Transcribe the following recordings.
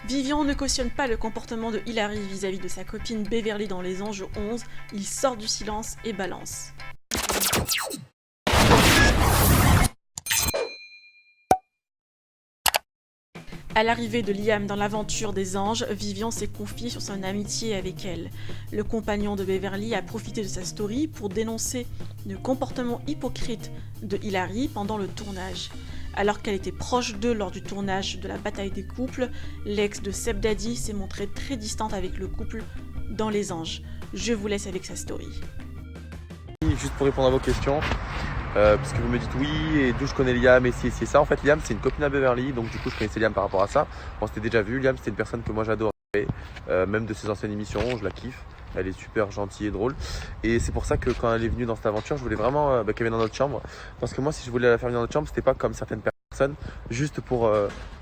Vivian ne cautionne pas le comportement de Hilary vis-à-vis de sa copine Beverly dans Les Anges 11, il sort du silence et balance. À l'arrivée de Liam dans l'aventure des anges, Vivian s'est confiée sur son amitié avec elle. Le compagnon de Beverly a profité de sa story pour dénoncer le comportement hypocrite de Hilary pendant le tournage. Alors qu'elle était proche d'eux lors du tournage de la bataille des couples, l'ex de Seb Daddy s'est montrée très distante avec le couple dans Les Anges. Je vous laisse avec sa story. Juste pour répondre à vos questions, parce que vous me dites oui, et d'où je connais Liam, et si ça. En fait, Liam, c'est une copine à Beverly, donc du coup, je connaissais Liam par rapport à ça. On s'était déjà vu. Liam, c'était une personne que moi j'adorais, même de ses anciennes émissions, je la kiffe. Elle est super gentille et drôle. Et c'est pour ça que quand elle est venue dans cette aventure, je voulais vraiment qu'elle vienne dans notre chambre. Parce que moi, si je voulais la faire venir dans notre chambre, c'était pas comme certaines personnes, juste pour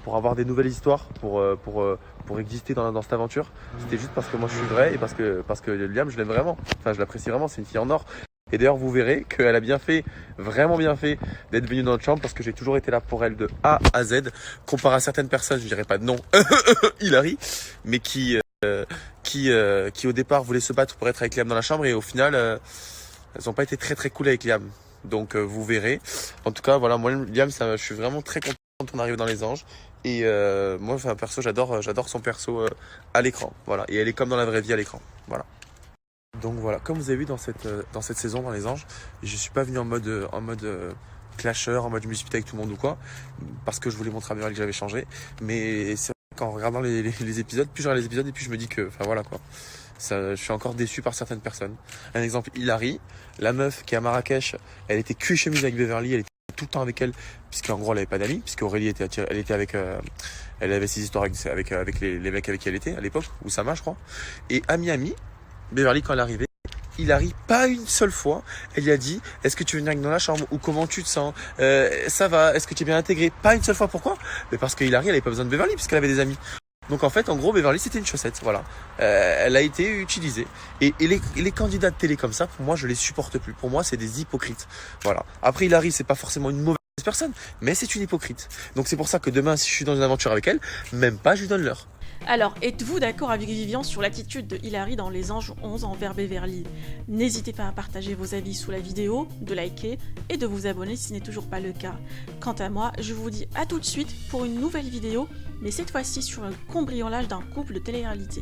avoir des nouvelles histoires, pour exister dans cette aventure. C'était juste parce que moi je suis vrai et parce que Liam, je l'aime vraiment. Enfin, je l'apprécie vraiment, c'est une fille en or. Et d'ailleurs, vous verrez qu'elle a bien fait, vraiment bien fait, d'être venue dans notre chambre parce que j'ai toujours été là pour elle de A à Z. Comparé à certaines personnes, je dirais pas de nom, Hilary, mais qui au départ voulaient se battre pour être avec Liam dans la chambre et au final, elles n'ont pas été très très cool avec Liam. Donc vous verrez. En tout cas, voilà, moi Liam, je suis vraiment très content quand on arrive dans Les Anges. Et moi, enfin, perso, j'adore son perso à l'écran. Voilà, et elle est comme dans la vraie vie à l'écran. Voilà. Donc voilà, comme vous avez vu dans cette saison dans Les Anges, je suis pas venu en mode clasher, en mode je me dispute avec tout le monde ou quoi, parce que je voulais montrer à Beverly que j'avais changé. Mais c'est vrai qu'en regardant les épisodes, plus je regarde les épisodes et plus je me dis que, enfin voilà quoi, ça, je suis encore déçu par certaines personnes. Un exemple, Hilary, la meuf qui est à Marrakech, elle était cul et chemise avec Beverly, elle était tout le temps avec elle, puisqu'en gros elle avait pas d'amis, puisque Aurélie était attirée, elle était avec, elle avait ses histoires avec les mecs avec qui elle était à l'époque, Oussama je crois. Et à Miami, Beverly, quand elle est arrivée, Hilary, pas une seule fois, elle lui a dit « Est-ce que tu veux venir dans la chambre ?» ou « Comment tu te sens Ça va, est-ce que tu es bien intégré ?» Pas une seule fois, pourquoi ? Mais parce que Hilary, elle n'avait pas besoin de Beverly, puisqu'elle avait des amis. Donc en fait, en gros, Beverly, c'était une chaussette, voilà. Elle a été utilisée. Et les candidats de télé comme ça, pour moi, je les supporte plus. Pour moi, c'est des hypocrites. Voilà. Après, Hilary, c'est pas forcément une mauvaise personne, mais c'est une hypocrite. Donc c'est pour ça que demain, si je suis dans une aventure avec elle, même pas, je lui donne l'heure. Alors, êtes-vous d'accord avec Vivian sur l'attitude de Hilary dans Les Anges 11 envers Beverly ? N'hésitez pas à partager vos avis sous la vidéo, de liker et de vous abonner si ce n'est toujours pas le cas. Quant à moi, je vous dis à tout de suite pour une nouvelle vidéo, mais cette fois-ci sur le cambriolage d'un couple de télé-réalité.